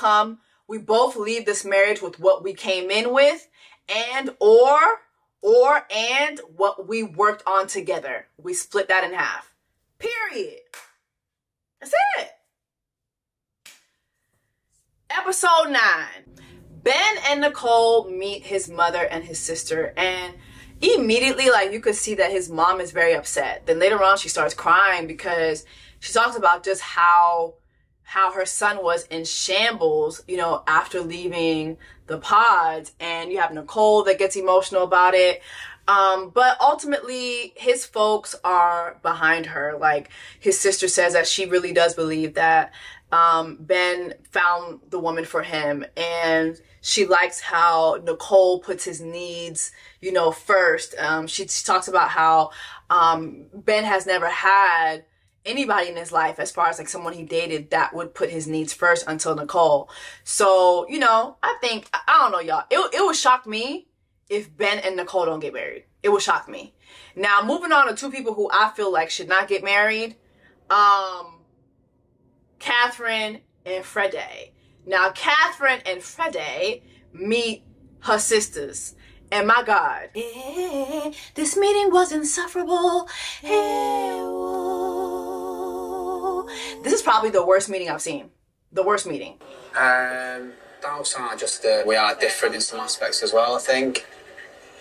leave this marriage with what we came in with, and what we worked on together. We split that in half. Period. That's it. Episode 9. Ben and Nicole meet his mother and his sister, and immediately, like, you could see that his mom is very upset. Then later on, she starts crying because she talks about just how her son was in shambles, you know, after leaving the pods. And you have Nicole that gets emotional about it. But ultimately, his folks are behind her. Like, his sister says that she really does believe that Ben found the woman for him. And she likes how Nicole puts his needs, you know, first. She talks about how Ben has never had anybody in his life, as far as like someone he dated, that would put his needs first until Nicole. So, you know, I don't know, y'all. It would shock me if Ben and Nicole don't get married. It would shock me. Now, moving on to two people who I feel like should not get married. Catherine and Freddie. Now, Catherine and Freddie meet her sisters. And my God, this meeting was insufferable. This is probably the worst meeting I've seen. The worst meeting. Outside just we are different in some aspects as well, I think.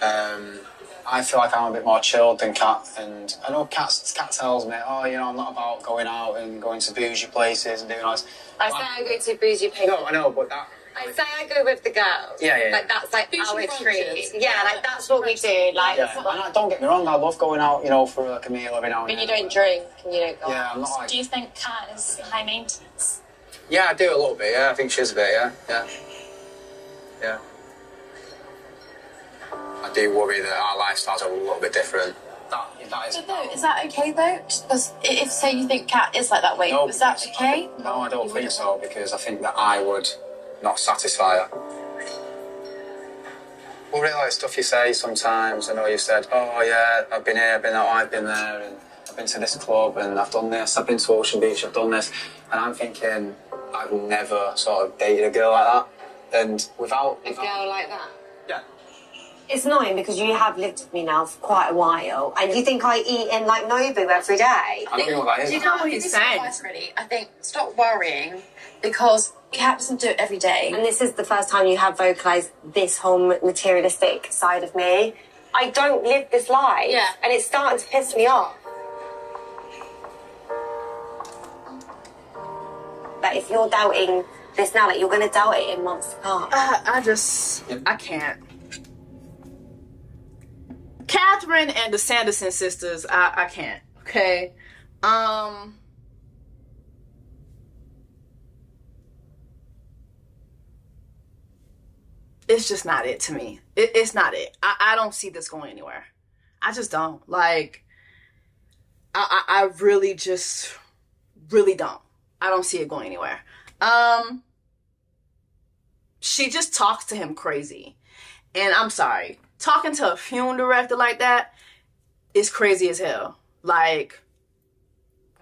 I feel like I'm a bit more chilled than Kat, and I know Kat tells me, oh, you know, I'm not about going out and going to bougie places and doing all this. I say I go to bougie places. No, I know, but that... I say I go with the girls. Yeah. Like, that's like our treat. Yeah, like, that's what we do. Like, and don't get me wrong, I love going out, you know, for like a meal every now and then. But you don't drink and you don't go out. I'm not like... Do you think Kat is high maintenance? Yeah, I do a little bit, yeah. I think she's a bit, yeah. I do worry that our lifestyles are a little bit different. That is... So though, is that okay though? Because if, say, you think Kat is like that way, is that okay? No, I don't think so, because I think that I would not satisfy her. Well, really, like stuff you say sometimes. I know you said, oh yeah, I've been here, I've been there, I've been there, and I've been to this club, and I've done this, I've been to Ocean Beach, I've done this, and I'm thinking, I've never sort of dated a girl like that, and without... A girl like that? Yeah. It's annoying because you have lived with me now for quite a while, and you think I eat in like Nobu every day. I don't know what that is. Do you know what he's saying? Really, I think stop worrying because Kat doesn't do it every day. And this is the first time you have vocalised this whole materialistic side of me. I don't live this life, and it's starting to piss me off. Like, if you're doubting this now, like, you're going to doubt it in months to come. I can't. Catherine and the Sanderson sisters, I can't, okay? It's just not it to me. It's not it. I don't see this going anywhere. I just don't. Like, I really just, really don't. I don't see it going anywhere. She just talks to him crazy. And I'm sorry. Talking to a funeral director like that is crazy as hell. Like,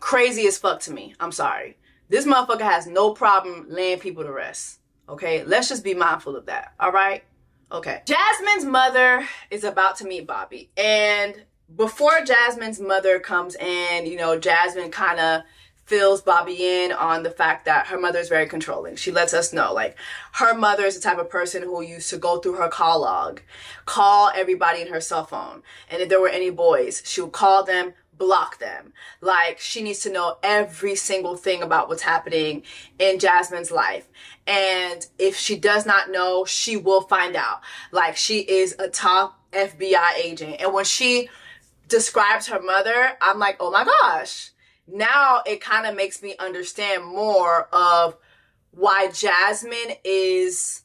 crazy as fuck to me. I'm sorry. This motherfucker has no problem laying people to rest. Okay? Let's just be mindful of that. All right? Okay. Jasmine's mother is about to meet Bobby. And before Jasmine's mother comes in, you know, Jasmine kind of fills Bobby in on the fact that her mother is very controlling. She lets us know, like, her mother is the type of person who used to go through her call log, call everybody in her cell phone. And if there were any boys, she would call them, block them. Like, she needs to know every single thing about what's happening in Jasmine's life. And if she does not know, she will find out. Like, she is a top FBI agent. And when she describes her mother, I'm like, oh my gosh. Now it kind of makes me understand more of why Jasmine is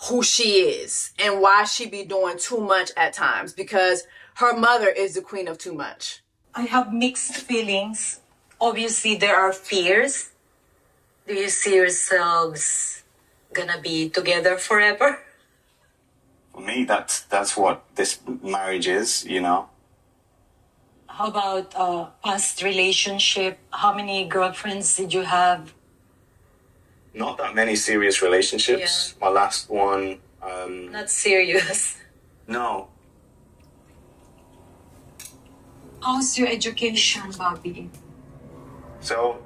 who she is and why she be doing too much at times, because her mother is the queen of too much. I have mixed feelings. Obviously, there are fears. Do you see yourselves gonna be together forever? For me, that's what this marriage is, you know. How about past relationship? How many girlfriends did you have? Not that many serious relationships. Yeah. My last one... Not serious? No. How's your education, Bobby? So,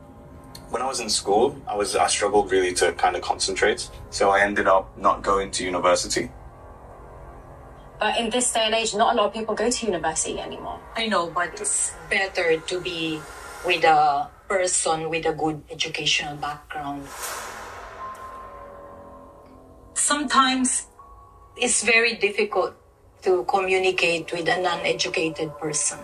when I was in school, I struggled really to kind of concentrate. So I ended up not going to university. But in this day and age, not a lot of people go to university anymore. I know, but it's better to be with a person with a good educational background. Sometimes it's very difficult to communicate with a non-educated person.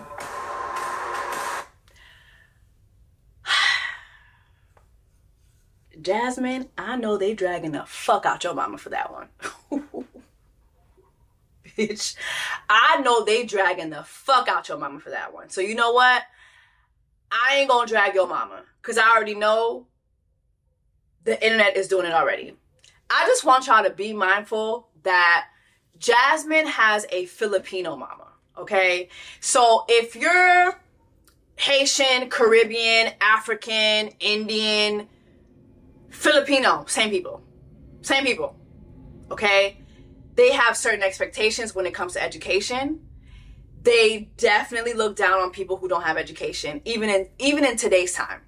Jasmine, I know they dragging the fuck out your mama for that one. Bitch, I know they dragging the fuck out your mama for that one. So you know what? I ain't gonna drag your mama, because I already know the internet is doing it already. I just want y'all to be mindful that Jasmine has a Filipino mama, okay? So if you're Haitian, Caribbean, African, Indian, Filipino, same people, okay? They have certain expectations when it comes to education. They definitely look down on people who don't have education, even in today's time.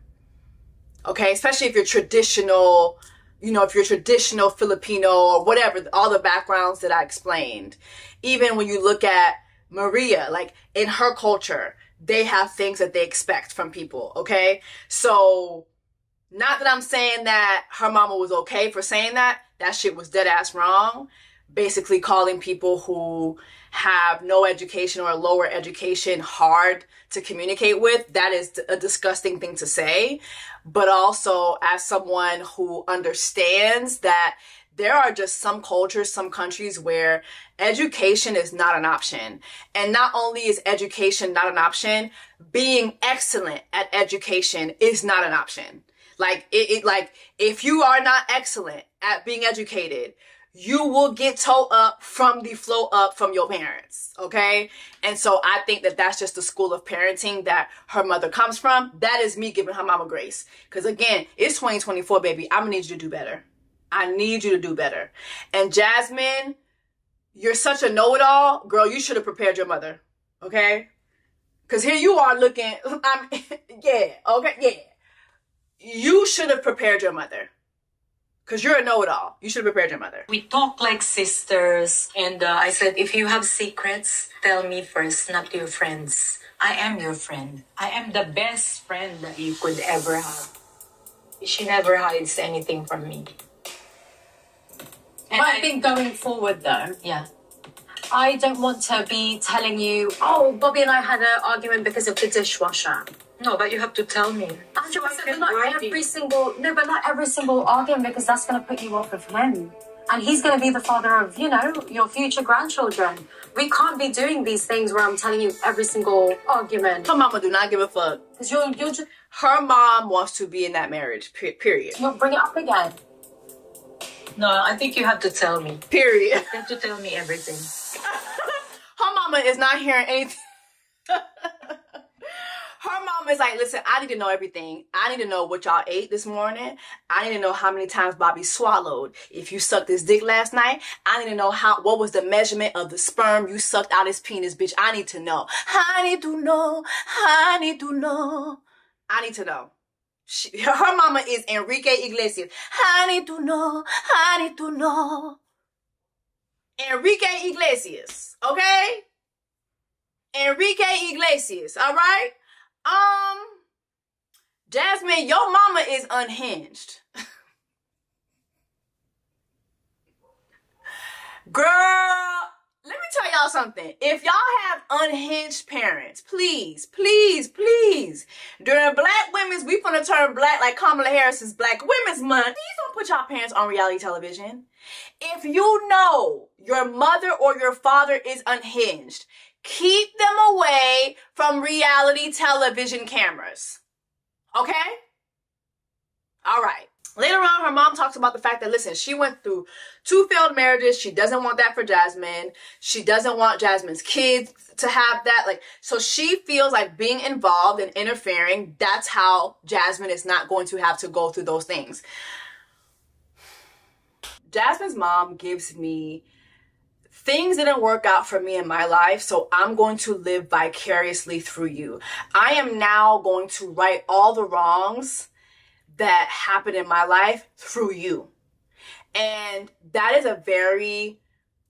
Okay, especially if you're traditional you know, if you're traditional Filipino or whatever, all the backgrounds that I explained. Even when you look at Maria, like in her culture, they have things that they expect from people, okay? So, not that I'm saying that her mama was okay for saying that. That shit was dead ass wrong. Basically calling people who have no education or lower education hard to communicate with. That is a disgusting thing to say. But also as someone who understands that there are just some cultures, some countries where education is not an option. And not only is education not an option, being excellent at education is not an option. Like, like, if you are not excellent at being educated, you will get toe up from the flow up from your parents, okay? And so I think that that's just the school of parenting that her mother comes from. That is me giving her mama grace. Because again, it's 2024, baby. I'm gonna need you to do better. I need you to do better. And Jasmine, you're such a know-it-all. Girl, you should have prepared your mother, okay? Because here you are looking, yeah, okay, yeah. You should have prepared your mother. Because you're a know-it-all. You should have prepared your mother. We talk like sisters. And I said, if you have secrets, tell me first, not to your friends. I am your friend. I am the best friend that you could ever have. She never hides anything from me. And I think going forward, though, yeah, I don't want to be telling you, oh, Bobby and I had an argument because of the dishwasher. No, but you have to tell me. But not every single argument, because that's going to put you off of him. And he's going to be the father of, you know, your future grandchildren. We can't be doing these things where I'm telling you every single argument. Her mama do not give a fuck. Because you're just... Her mom wants to be in that marriage, period. You'll bring it up again. No, I think you have to tell me. Period. You have to tell me everything. Her mama is not hearing anything. Her mom is like, listen, I need to know everything. I need to know what y'all ate this morning. I need to know how many times Bobby swallowed. If you sucked his dick last night, I need to know what was the measurement of the sperm you sucked out his penis, bitch. I need to know. I need to know. I need to know. I need to know. Her mama is Enrique Iglesias. I need to know. I need to know. Enrique Iglesias, okay? Enrique Iglesias, all right? Jasmine, your mama is unhinged. Girl, let me tell y'all something. If y'all have unhinged parents, please, please, please, during Black Women's, we finna turn black like Kamala Harris's Black Women's Month. Please don't put y'all parents on reality television. If you know your mother or your father is unhinged, keep them away from reality television cameras. Okay? All right. Later on, her mom talks about the fact that, listen, she went through 2 failed marriages. She doesn't want that for Jasmine. She doesn't want Jasmine's kids to have that. Like, so she feels like being involved and interfering, that's how Jasmine is not going to have to go through those things. Jasmine's mom gives me things didn't work out for me in my life, so I'm going to live vicariously through you. I am now going to right all the wrongs that happened in my life through you. And that is a very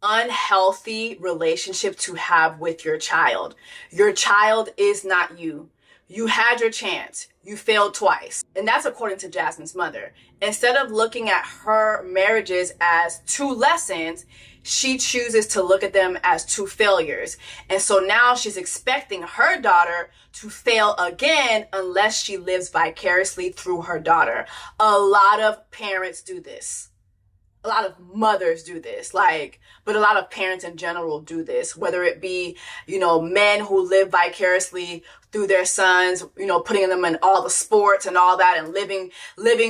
unhealthy relationship to have with your child. Your child is not you. You had your chance. You failed twice. And that's according to Jasmine's mother. Instead of looking at her marriages as 2 lessons, she chooses to look at them as 2 failures. And so now she's expecting her daughter to fail again unless she lives vicariously through her daughter. A lot of parents do this. A lot of mothers do this, but a lot of parents in general do this, whether it be, you know, men who live vicariously through their sons, you know, putting them in all the sports and all that and living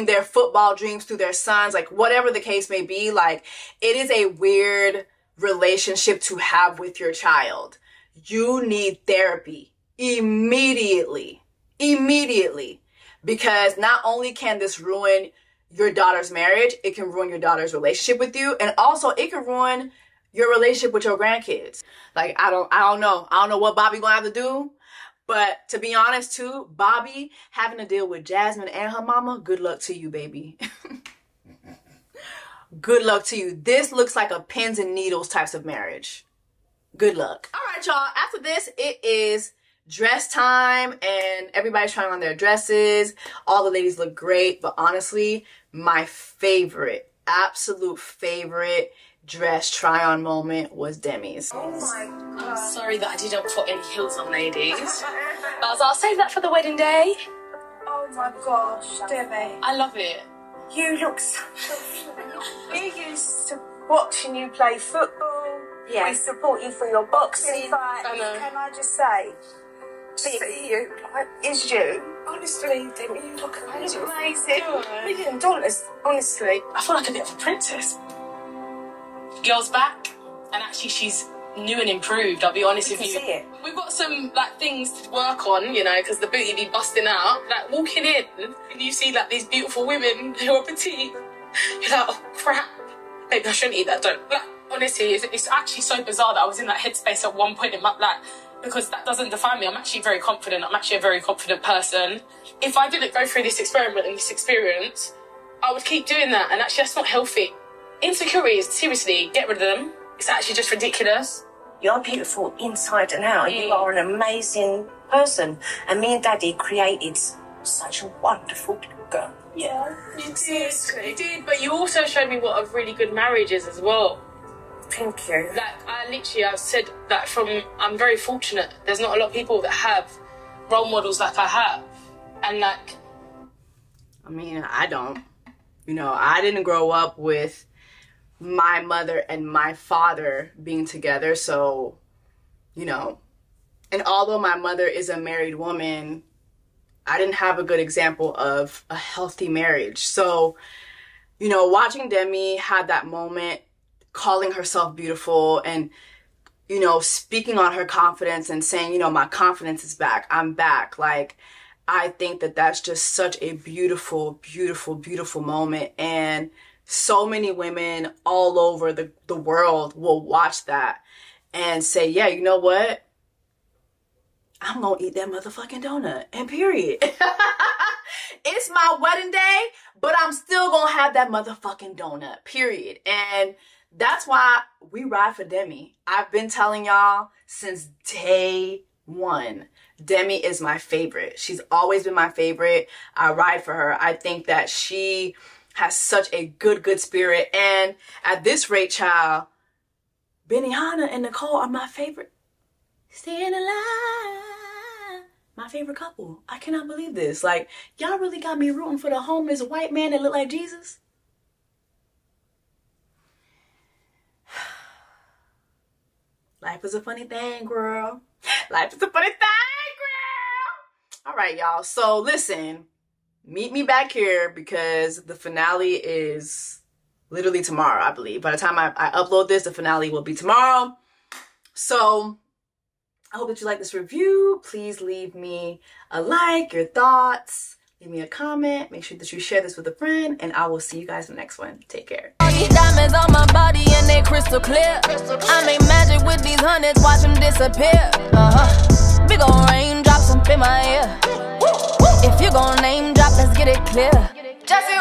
their football dreams through their sons, like whatever the case may be, like it is a weird relationship to have with your child. You need therapy immediately, because not only can this ruin your daughter's marriage, it can ruin your daughter's relationship with you, and also it can ruin your relationship with your grandkids. Like, I don't know what Bobby gonna have to do, but to be honest too, Bobby having to deal with Jasmine and her mama, good luck to you, baby. good luck to you. This looks like a pins and needles types of marriage. Good luck. All right, y'all. After this, it is dress time, and everybody's trying on their dresses. All the ladies look great, but honestly, my favorite, absolute favorite dress try-on moment was Demi's. Oh my God. I'm sorry that I didn't put any heels on, ladies. But I'll save that for the wedding day. Oh my gosh, Demi. I love it. You look so We're used to watching you play football. Yeah. We support you for your boxing fight. I know. Can I just say, see you, like, is you. Honestly, Demi, you look amazing. $1 million, honestly. I feel like a bit of a princess. Girl's back, and actually she's new and improved, I'll be honest with you. See it. We've got some like things to work on, you know, because the booty be busting out. Like walking in and you see like these beautiful women who are petite, you're like, oh crap, maybe I shouldn't eat that dough. Like honestly, it's actually so bizarre that I was in that headspace at one point in my life, because that doesn't define me. I'm actually very confident. I'm actually a very confident person. If I didn't go through this experiment and this experience, I would keep doing that, and actually that's not healthy. Insecurities, seriously, get rid of them. It's actually just ridiculous. You're beautiful inside and out. You are an amazing person. And me and Daddy created such a wonderful little girl. Yeah, you did. You did, but you also showed me what a really good marriage is as well. Thank you. Like, I've said that I'm very fortunate. There's not a lot of people that have role models like I have. And like... I mean, I don't. You know, I didn't grow up with my mother and my father being together, so, you know, and although my mother is a married woman, I didn't have a good example of a healthy marriage. So, you know, watching Demi have that moment, calling herself beautiful and, you know, speaking on her confidence and saying, you know, my confidence is back, I'm back. Like, I think that that's just such a beautiful, beautiful, beautiful moment. And so many women all over the world will watch that and say, yeah, you know what? I'm gonna eat that motherfucking donut, and period. It's my wedding day, but I'm still gonna have that motherfucking donut, period. And that's why we ride for Demi. I've been telling y'all since day one, Demi is my favorite. She's always been my favorite. I ride for her. I think that she has such a good spirit. And at this rate, child, Benihana and Nicole are my favorite. Staying alive. My favorite couple. I cannot believe this. Like, y'all really got me rooting for the homeless white man that look like Jesus. Life is a funny thing, girl. Life is a funny thing, girl. All right, y'all. So listen. Meet me back here because the finale is literally tomorrow, I believe. By the time I upload this, the finale will be tomorrow. So I hope that you like this review. Please leave me a like, your thoughts. Leave me a comment. Make sure that you share this with a friend. And I will see you guys in the next one. Take care. All these diamonds on my body and they crystal clear. I make magic with these hundreds, watch them disappear. Big ol' raindrops up in my ear. If you gon' name drop, let's get it clear. Jessie,